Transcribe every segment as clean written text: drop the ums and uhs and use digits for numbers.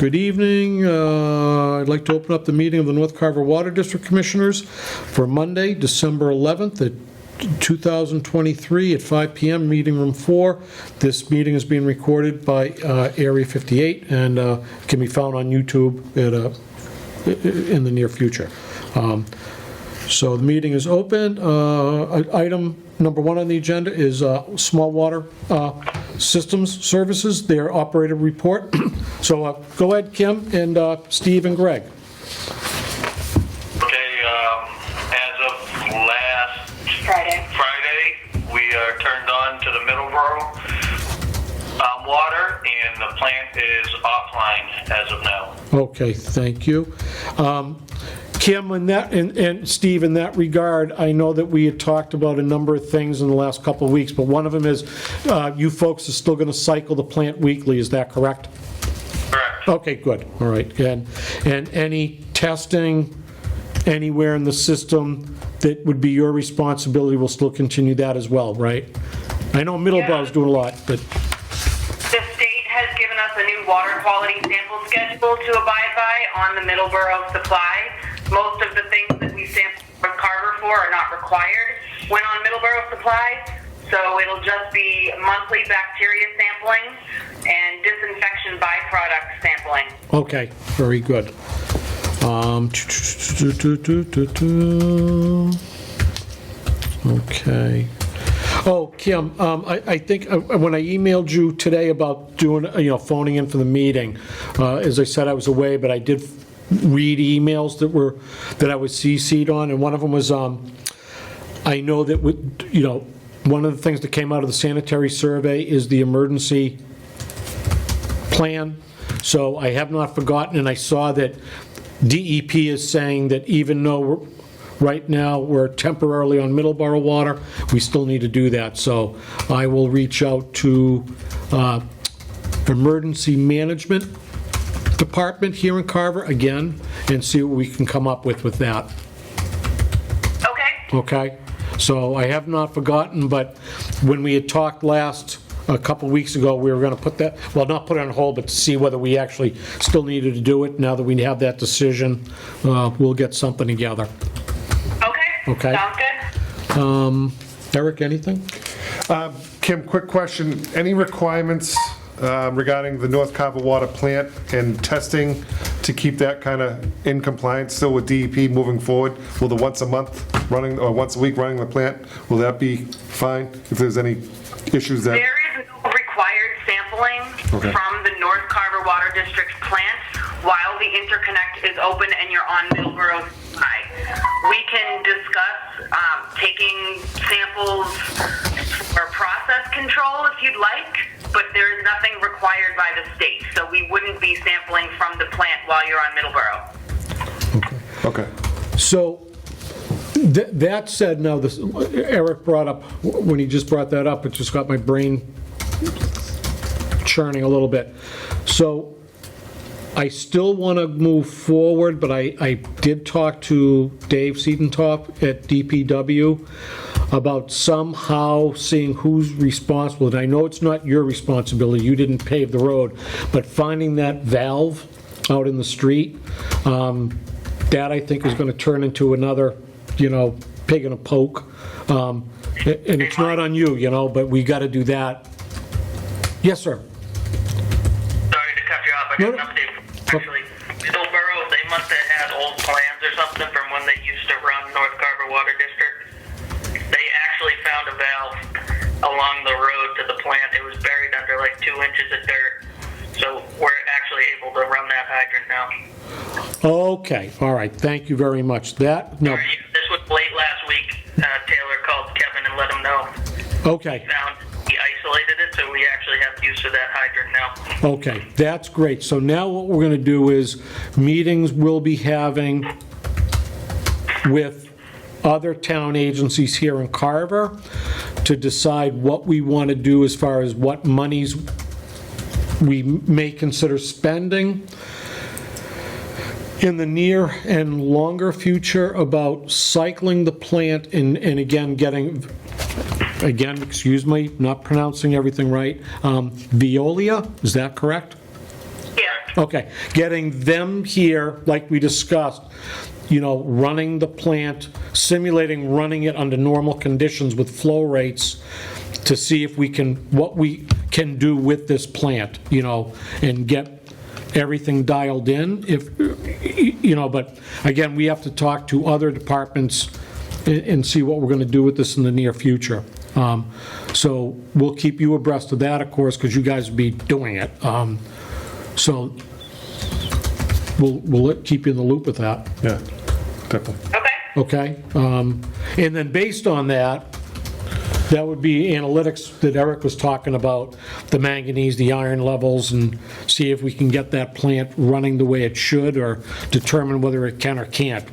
Good evening. I'd like to open up the meeting of the North Carver Water District Commissioners for Monday, December 11th at 2023 at 5 p.m., meeting room 4. This meeting is being recorded by Area 58 and can be found on YouTube in the near future. So the meeting is open. Item number 1 on the agenda is small water systems services, their operator report. So go ahead, Kim, and Steve and Greg. Okay, as of last Friday, we are turned on to the Middleborough water, and the plant is offline as of now. Okay, thank you. Kim, in that, and Steve, in that regard, I know that we had talked about a number of things in the last couple of weeks, but one of them is you folks are still going to cycle the plant weekly, is that correct? Correct. Okay, good, all right. And any testing anywhere in the system that would be your responsibility will still continue that as well, right? I know Middleborough's doing a lot, but... The state has given us a new water quality sample schedule to abide by on the Middleborough supply. Most of the things that we sample from Carver for are not required when on Middleborough supply, so it'll just be monthly bacteria sampling and disinfection byproduct sampling. Okay, very good. Okay. Oh, Kim, I think when I emailed you today about doing, phoning in for the meeting, as I said, I was away, but I did read emails that I was CC'd on, and one of them was, I know that, one of the things that came out of the sanitary survey is the emergency plan. So I have not forgotten, and I saw that DEP is saying that even though right now we're temporarily on Middleborough water, we still need to do that. So I will reach out to emergency management department here in Carver again and see what we can come up with that. Okay. Okay? So I have not forgotten, but when we had talked last, a couple weeks ago, we were going to put that, well, not put it on hold, but to see whether we actually still needed to do it. Now that we have that decision, we'll get something together. Okay. Sounds good. Eric, anything? Kim, quick question. Any requirements regarding the North Carver water plant and testing to keep that kind of in compliance still with DEP moving forward? Will the once a month running or once a week running the plant, will that be fine if there's any issues that... There is no required sampling from the North Carver Water District plant while the interconnect is open and you're on Middleborough supply. We can discuss taking samples for process control if you'd like, but there is nothing required by the state, so we wouldn't be sampling from the plant while you're on Middleborough. Okay. So that said, now this, Eric brought up, when he just brought that up, it just got my brain churning a little bit. So I still want to move forward, but I did talk to Dave Siedentop at DPW about somehow seeing who's responsible. And I know it's not your responsibility, you didn't pave the road, but finding that valve out in the street, that I think is going to turn into another, pig in a poke. And it's not on you, but we got to do that. Yes, sir. Sorry to cut you off. I got an update. Actually, Middleborough, they must have had old plans or something from when they used to run North Carver Water District. They actually found a valve along the road to the plant. It was buried under like 2 inches of dirt. So we're actually able to run that hydrant now. Okay, all right, thank you very much. That, no. Sorry, this was late last week. Taylor called Kevin and let him know. Okay. He isolated it, so we actually have use of that hydrant now. Okay, that's great. So now what we're going to do is meetings we'll be having with other town agencies here in Carver to decide what we want to do as far as what monies we may consider spending in the near and longer future about cycling the plant and again getting, excuse me, not pronouncing everything right, Veolia, is that correct? Yeah. Okay, getting them here, like we discussed, running the plant, simulating running it under normal conditions with flow rates to see if what we can do with this plant, and get everything dialed in, but again, we have to talk to other departments and see what we're going to do with this in the near future. So we'll keep you abreast of that, of course, because you guys will be doing it. So we'll keep you in the loop with that. Yeah, definitely. Okay. Okay? And then based on that, that would be analytics that Eric was talking about, the manganese, the iron levels, and see if we can get that plant running the way it should, or determine whether it can or can't.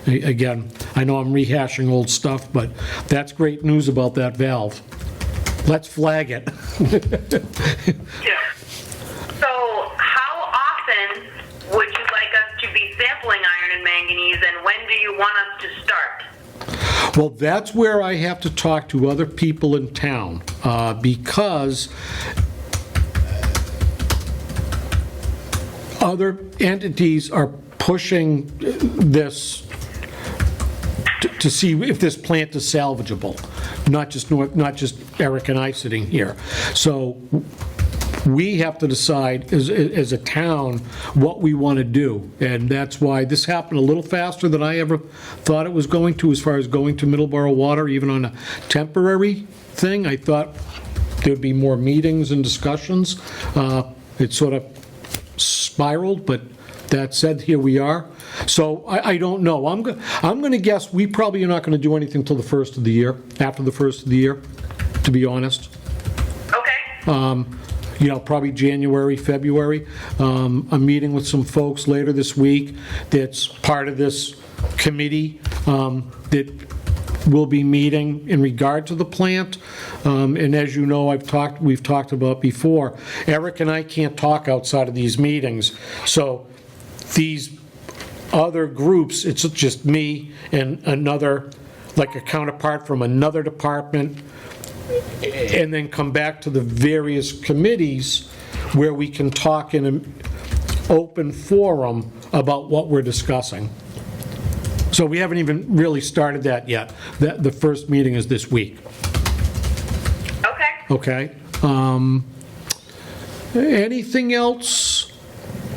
Again, I know I'm rehashing old stuff, but that's great news about that valve. Let's flag it. Yeah. So how often would you like us to be sampling iron and manganese, and when do you want us to start? Well, that's where I have to talk to other people in town, because other entities are pushing this to see if this plant is salvageable, not just Eric and I sitting here. So we have to decide as a town what we want to do, and that's why this happened a little faster than I ever thought it was going to, as far as going to Middleborough Water, even on a temporary thing. I thought there'd be more meetings and discussions. It sort of spiraled, but that said, here we are. So I don't know. I'm going to guess we probably are not going to do anything till the first of the year, after the first of the year, to be honest. Okay. Probably January, February. I'm meeting with some folks later this week that's part of this committee that will be meeting in regard to the plant. And as you know, we've talked about before, Eric and I can't talk outside of these meetings. So these other groups, it's just me and another, like a counterpart from another department, and then come back to the various committees where we can talk in an open forum about what we're discussing. So we haven't even really started that yet. The first meeting is this week. Okay. Okay? Anything else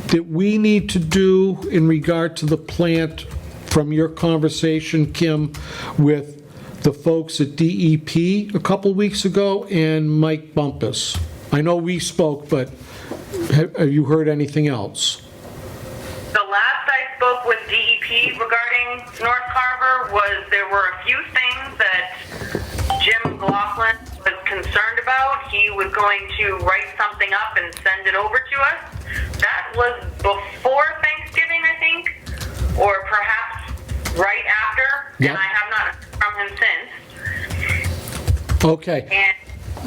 that we need to do in regard to the plant from your conversation, Kim, with the folks at DEP a couple weeks ago and Mike Bumpus? I know we spoke, but have you heard anything else? The last I spoke with DEP regarding North Carver was there were a few things that Jim McLaughlin was concerned about. He was going to write something up and send it over to us. That was before Thanksgiving, I think, or perhaps right after, Yep. and I have not heard from him since. Okay. And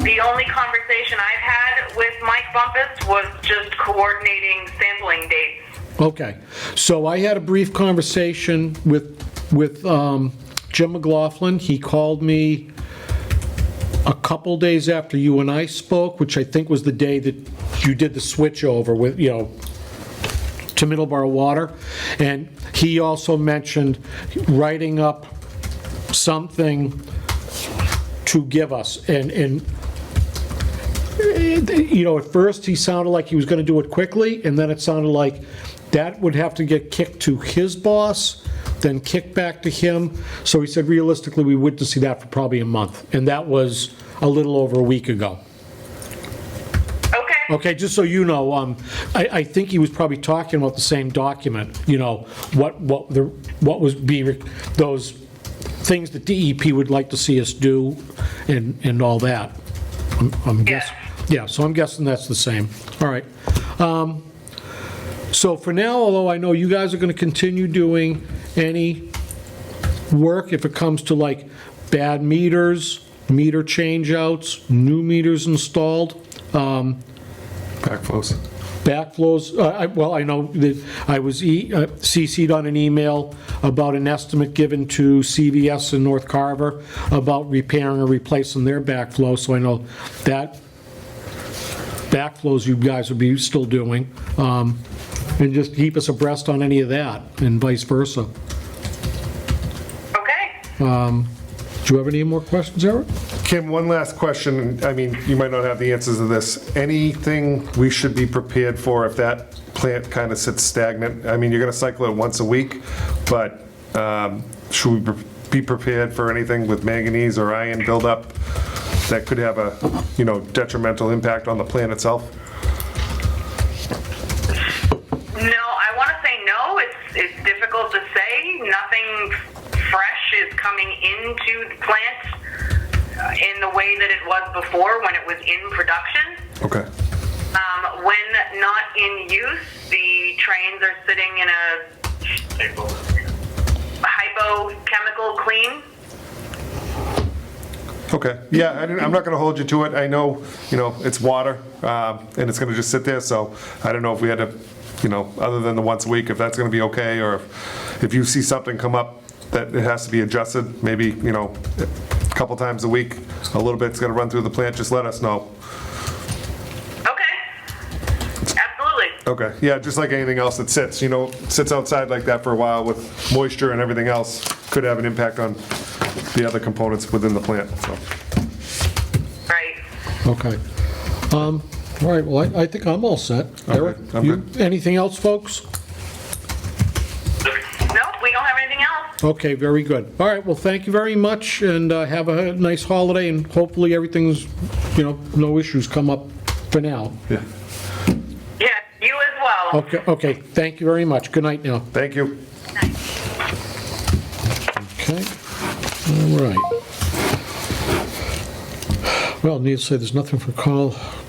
the only conversation I've had with Mike Bumpus was just coordinating sampling dates. Okay. So I had a brief conversation with Jim McLaughlin. He called me a couple days after you and I spoke, which I think was the day that you did the switch over with, to Middleborough Water. And he also mentioned writing up something to give us. And at first he sounded like he was going to do it quickly, and then it sounded like that would have to get kicked to his boss, then kicked back to him. So he said realistically we wouldn't see that for probably a month, and that was a little over a week ago. Okay, just so you know, I think he was probably talking about the same document, what was those things that DEP would like to see us do and all that. I'm guessing. Yeah, so I'm guessing that's the same. All right. So for now, although I know you guys are going to continue doing any work if it comes to like bad meters, meter changeouts, new meters installed, Backflows. Well, I know that I was CC'd on an email about an estimate given to CVS in North Carver about repairing or replacing their backflow, so I know that backflows you guys would be still doing, and just keep us abreast on any of that, and vice versa. Okay. Do you have any more questions, Eric? Kim, one last question. I mean, you might not have the answers to this. Anything we should be prepared for if that plant kind of sits stagnant? I mean, you're going to cycle it once a week, but should we be prepared for anything with manganese or iron buildup that could have a, detrimental impact on the plant itself? No, I want to say no. It's difficult to say. Nothing fresh is coming into the plant in the way that it was before when it was in production. Okay. When not in use, the trains are sitting in a hypochemical clean. Okay. Yeah, I'm not going to hold you to it. I know, it's water, and it's going to just sit there, so I don't know if we had to, other than the once a week, if that's going to be okay, or if you see something come up that it has to be adjusted, maybe, a couple times a week, a little bit's going to run through the plant, just let us know. Okay. Absolutely. Okay, yeah, just like anything else that sits outside like that for a while with moisture and everything else, could have an impact on the other components within the plant, so. Right. Okay. All right, well, I think I'm all set. Eric, I'm you- good. anything else, folks? No, we don't have anything else. Okay, very good. All right, well, thank you very much, and have a nice holiday, and hopefully everything's, no issues come up for now. Yeah. Yeah, you as well. Okay, thank you very much. Good night now. Thank you. Okay, all right. Well, needless to say, there's nothing for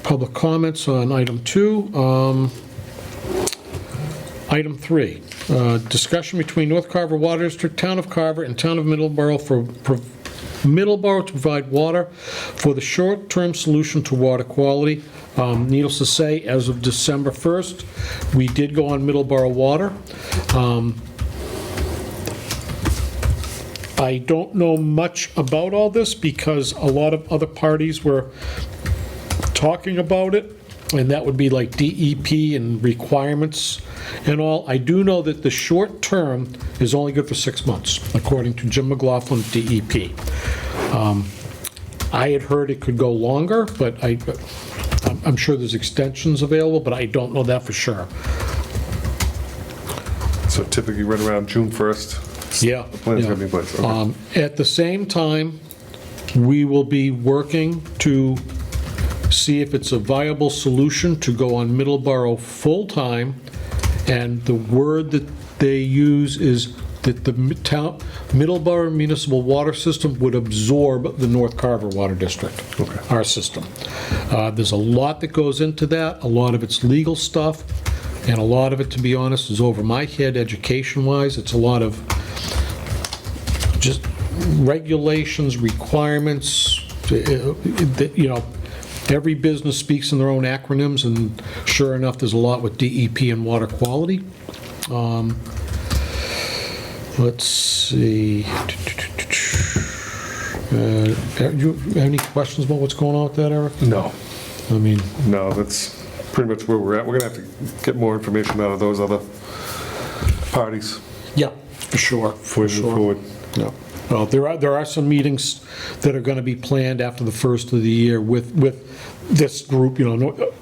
public comments on item 2. Item 3, discussion between North Carver Water District, Town of Carver, and Town of Middleborough Middleborough to provide water for the short-term solution to water quality. Needless to say, as of December 1st, we did go on Middleborough Water. I don't know much about all this because a lot of other parties were talking about it, and that would be like DEP and requirements and all. I do know that the short term is only good for 6 months, according to Jim McLaughlin, DEP. I had heard it could go longer, but I'm sure there's extensions available, but I don't know that for sure. So typically right around June 1st, Yeah. the plan's going to be in place. Okay. At the same time, we will be working to see if it's a viable solution to go on Middleborough full-time, and the word that they use is that the Middleborough Municipal Water System would absorb the North Carver Water District, our system. There's a lot that goes into that, a lot of it's legal stuff, and a lot of it, to be honest, is over my head education-wise. It's a lot of just regulations, requirements, every business speaks in their own acronyms, and sure enough, there's a lot with DEP and water quality. Let's see. You have any questions about what's going on with that, Eric? No, I mean, no, that's pretty much where we're at. We're going to have to get more information out of those other parties yeah, for sure. before we move forward. Yeah. Well, there are some meetings that are going to be planned after the first of the year with this group,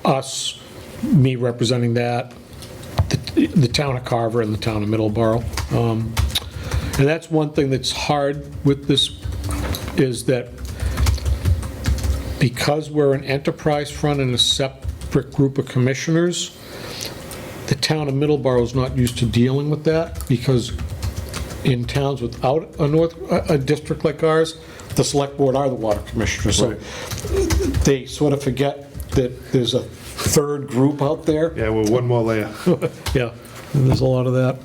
us, me representing that, the town of Carver and the town of Middleborough. And that's one thing that's hard with this, is that because we're an enterprise fund and a separate group of commissioners, the town of Middleborough is not used to dealing with that, because in towns without a district like ours, the select board are the water commissioners. So they sort of forget that there's a third group out there. Yeah, well, one more layer. Yeah, and there's a lot of that.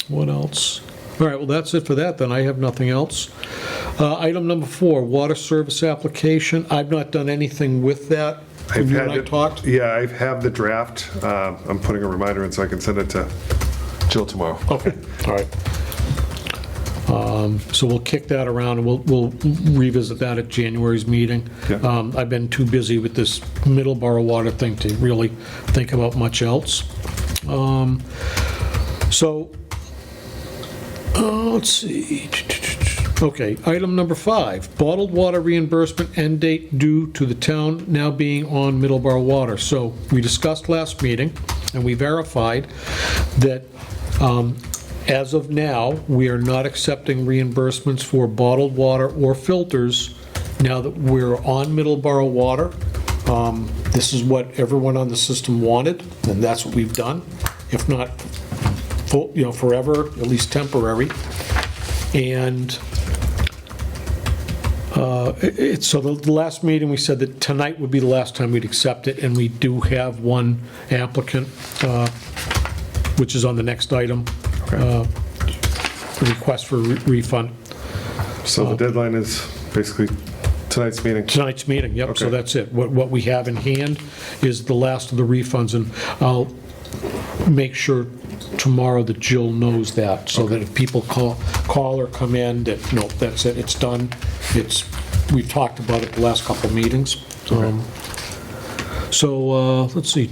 What else? All right, well, that's it for that, then. I have nothing else. Item number 4, water service application. I've not done anything with that. I've You had and I it- talked? Yeah, I have the draft. I'm putting a reminder in so I can send it to Jill tomorrow. Okay, all right. So we'll kick that around, and we'll revisit that at January's meeting. Yeah. I've been too busy with this Middleborough water thing to really think about much else. Let's see. Okay, item number 5, bottled water reimbursement end date due to the town now being on Middleborough Water. So we discussed last meeting, and we verified that as of now, we are not accepting reimbursements for bottled water or filters now that we're on Middleborough Water. This is what everyone on the system wanted, and that's what we've done. If not, forever, at least temporary. And so the last meeting, we said that tonight would be the last time we'd accept it, and we do have one applicant, which is on the next item, request for refund. So the deadline is basically tonight's meeting? Tonight's meeting, yep, so Okay. that's it. What we have in hand is the last of the refunds, and I'll make sure tomorrow that Jill knows that, so that if people call or come in, that, no, that's it, it's done. We've talked about it the last couple of meetings. So, let's see.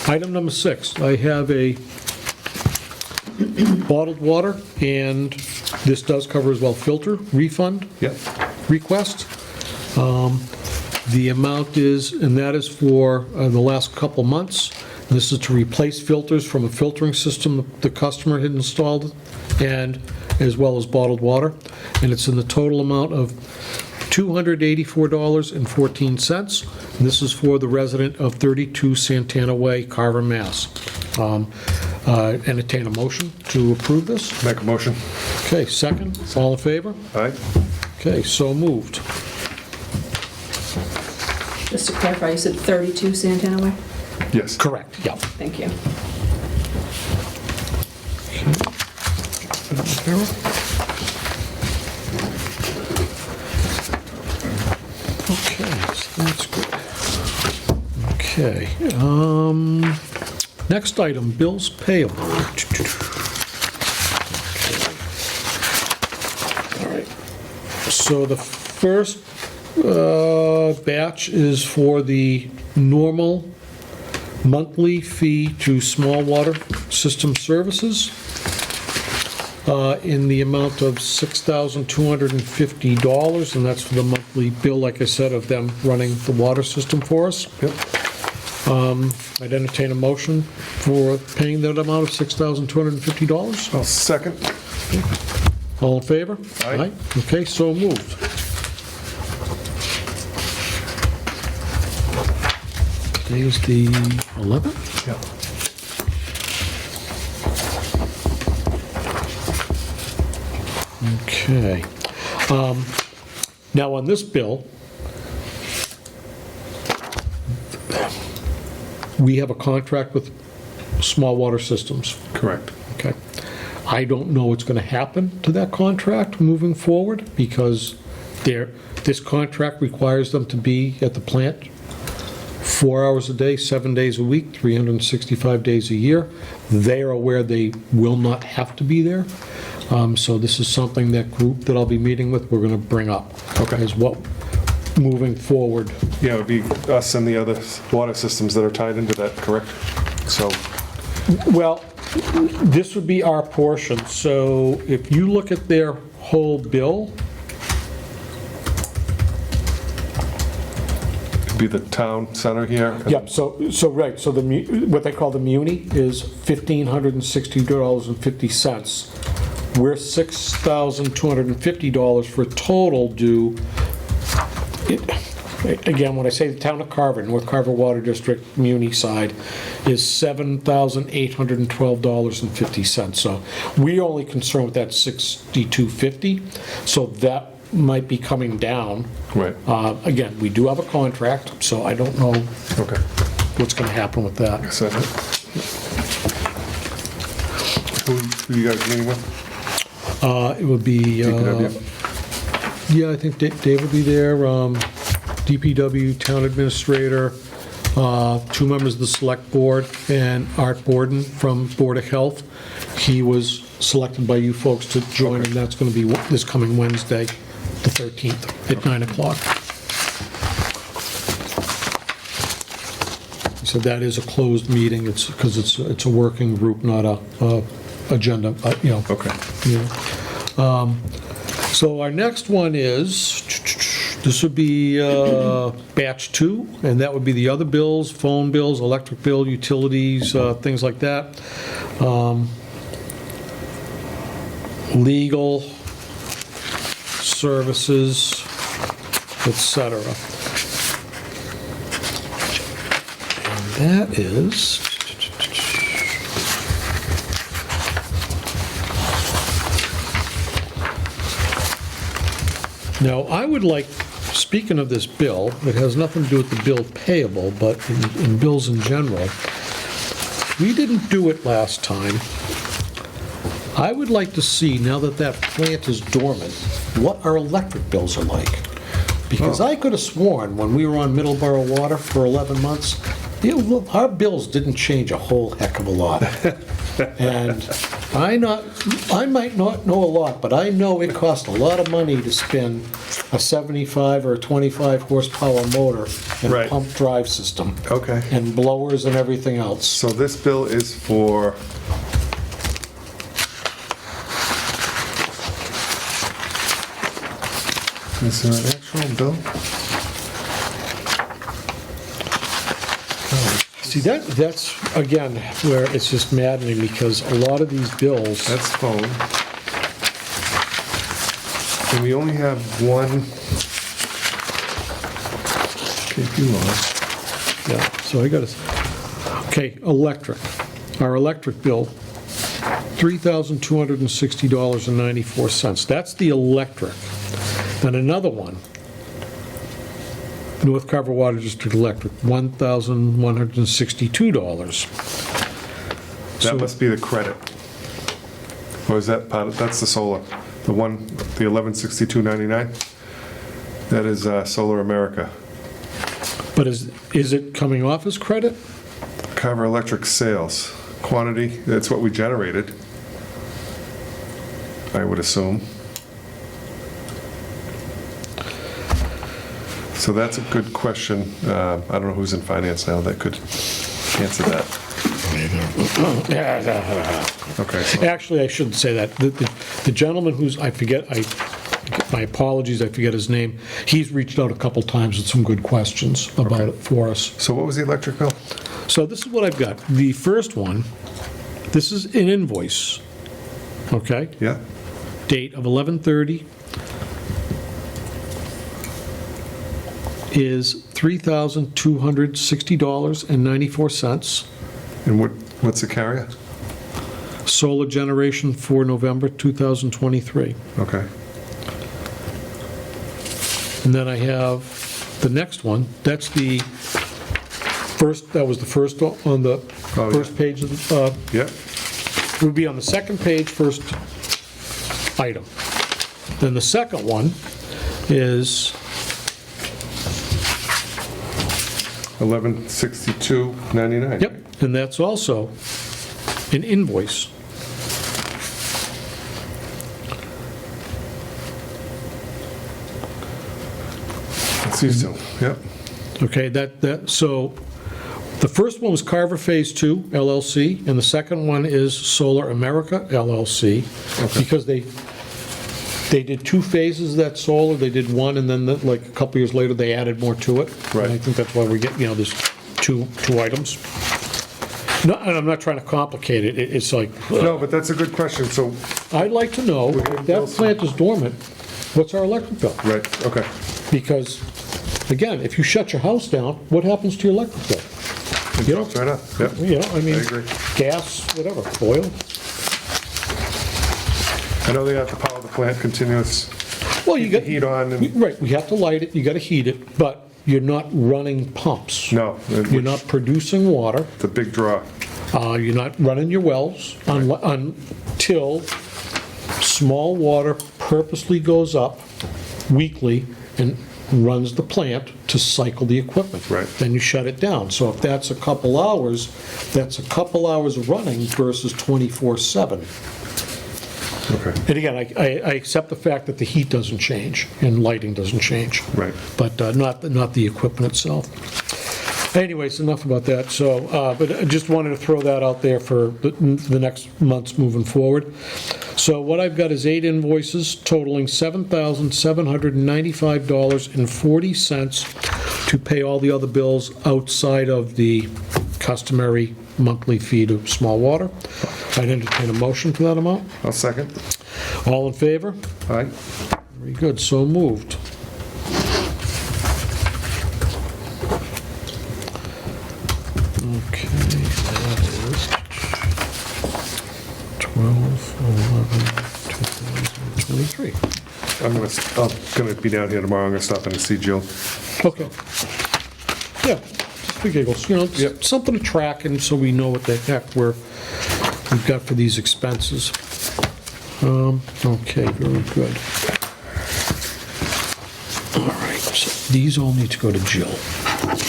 Item number 6, I have a bottled water, and this does cover as well filter refund Yep. request. The amount is, and that is for the last couple months. This is to replace filters from a filtering system the customer had installed, and as well as bottled water. And it's in the total amount of $284.14. And this is for the resident of 32 Santana Way, Carver, Mass. Entertain a motion to approve this. Make a motion. Okay, second, all in favor? Aye. Okay, so moved. Just to clarify, you said 32 Santana Way? Yes. Correct, yeah. Thank you. Okay, so that's good. Okay, next item, bills payable. All right, so the first batch is for the normal monthly fee to small water system services in the amount of $6,250, and that's for the monthly bill, like I said, of them running the water system for us. Yep. I'd entertain a motion for paying that amount of $6,250. I'll second. All in favor? Aye. Okay, so moved. Today is the 11th? Yep. Okay. Now, on this bill, we have a contract with small water systems. Correct. Okay. I don't know what's going to happen to that contract moving forward, because this contract requires them to be at the plant 4 hours a day, 7 days a week, 365 days a year. They are aware they will not have to be there. So this is something that group that I'll be meeting with, we're going to bring up. Okay. Is what, moving forward. Yeah, it would be us and the other water systems that are tied into that, correct? So, Well, this would be our portion. So if you look at their whole bill, it'd be the town center here. yep, so right, so what they call the muni is $1,560.50. We're $6,250 for a total due. Again, when I say the town of Carver, North Carver Water District, muni side, is $7,812.50. So we're only concerned with that $6,250, so that might be coming down. Right. Again, we do have a contract, so I don't know Okay. what's going to happen with that. So, who are you guys meeting with? It would be, DPW? yeah, I think Dave will be there, DPW, Town Administrator, 2 members of the Select Board, and Art Borden from Board of Health. he was selected by you folks to join, and that's going to be this coming Wednesday, the 13th, at 9 o'clock. So that is a closed meeting, it's, because it's a working group, not a agenda, you know. Okay. you know. So our next one is, this would be batch 2, and that would be the other bills, phone bills, electric bill, utilities, things like that. Legal, services, etc. And that is, now, I would like, speaking of this bill, it has nothing to do with the bill payable, but in bills in general, we didn't do it last time. I would like to see, now that that plant is dormant, what our electric bills are like. Because I could have sworn, when we were on Middleborough Water for 11 months, our bills didn't change a whole heck of a lot. And I might not know a lot, but I know it cost a lot of money to spin a 75 or a 25 horsepower motor and a Right. pump drive system. Okay. And blowers and everything else. So this bill is for, is there an actual bill? See, that's, again, where it's just maddening, because a lot of these bills, That's phone. And we only have one KP loss. yeah, so I gotta, okay, electric. Our electric bill, $3,260.94. That's the electric. Then another one, North Carver Water District Electric, $1,162. That must be the credit. Or is that part of, that's the solar? The one, the 1162.99? That is Solar America. But is it coming off as credit? Carver Electric sales. Quantity, that's what we generated, I would assume. So that's a good question. I don't know who's in finance now that could answer that. Okay, so Actually, I shouldn't say that. The gentleman who's, I forget, my apologies, I forget his name. He's reached out a couple times with some good questions about it for us. so what was the electric bill? So this is what I've got. The first one, this is an invoice, okay? Yeah, Date of 11/30 is $3,260.94. and what's the carrier? Solar generation for November 2023. Okay, And then I have the next one, that's the first, that was the first on the Oh, first yeah. page of the, yeah, would be on the second page, first item. Then the second one is 1162.99. Yep, and that's also an invoice. It's these two, yep. Okay, so the first one was Carver Phase 2 LLC, and the second one is Solar America LLC, because they did 2 phases of that solar. They did one, and then like a couple years later, they added more to it. Right. And I think that's why we get, there's two items. No, and I'm not trying to complicate it. It's like, No, but that's a good question, so, I'd like to know, if that bills. plant is dormant, what's our electric bill? right, okay. Because, again, if you shut your house down, what happens to your electric bill? It You know, drops right up, yep. I mean, I agree. gas, whatever, oil. I know they have to power the plant continuous, Well, you keep the got, heat on, and, right, we have to light it, you gotta heat it, but you're not running pumps. no, You're not producing water, the big draw. you're not running your wells until small water purposely goes up weekly and runs the plant to cycle the equipment. Right. Then you shut it down. So if that's a couple hours, that's a couple hours of running versus 24/7. Okay. And again, I accept the fact that the heat doesn't change and lighting doesn't change. Right. But not the equipment itself. Anyways, enough about that. So, but I just wanted to throw that out there for the next months moving forward. So what I've got is 8 invoices totaling $7,795.40 to pay all the other bills outside of the customary monthly fee to small water. I'd entertain a motion for that amount. I'll second. All in favor? Aye. Very good, so moved. Okay, that is 12/11/2023. I'm gonna be down here tomorrow. I'm gonna stop in and see Jill. Okay. Yeah, just for giggles, you know, it's Yep. something to track, and so we know what the heck we've got for these expenses. Okay, very good. All right, so these all need to go to Jill.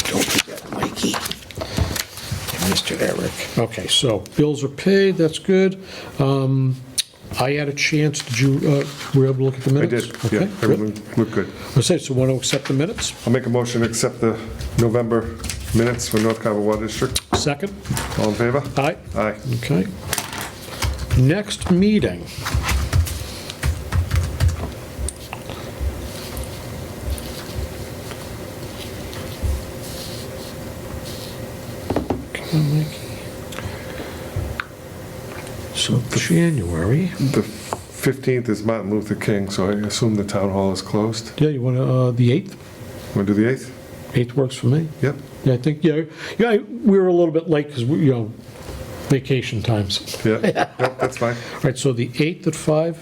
Don't forget Mikey and Mr. Eric. Okay, so bills are paid, that's good. I had a chance, did you, were you able to look at the I minutes? did, Okay, yeah, good. everything looked good. I say, so want to accept the minutes? I'll make a motion to accept the November minutes for North Carver Water District. Second? All in favor? Aye. Aye. Okay. Next meeting. Come on, Mikey. So January, The 15th is Martin Luther King, so I assume the town hall is closed. yeah, you want to, the 8th? Want to do the 8th? 8th works for me. Yep. Yeah, I think, yeah, we were a little bit late because, you know, vacation times. Yeah, yep, that's fine. All right, so the 8th at 5?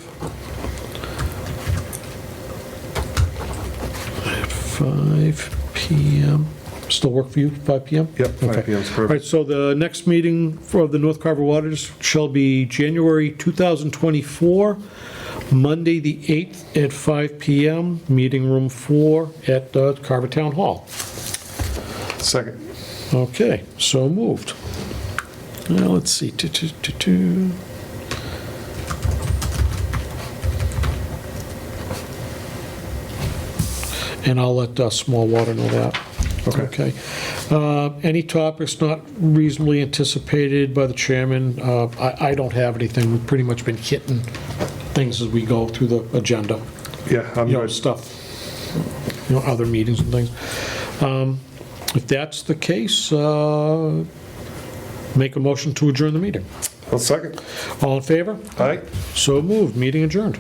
At 5 PM. Still work for you, 5 PM? Yep, 5 Okay. PM is All right, perfect. so the next meeting for the North Carver Water District shall be January 2024, Monday, the 8th at 5 PM, meeting room 4 at Carver Town Hall. Second. Okay, so moved. Now, let's see. And I'll let Small Water know that. Okay. Any topics not reasonably anticipated by the chairman? I don't have anything. We've pretty much been hitting things as we go through the agenda. Yeah, I'm You know, good. stuff, you know, other meetings and things. If that's the case, make a motion to adjourn the meeting. I'll second. All in favor? Aye. So moved. Meeting adjourned.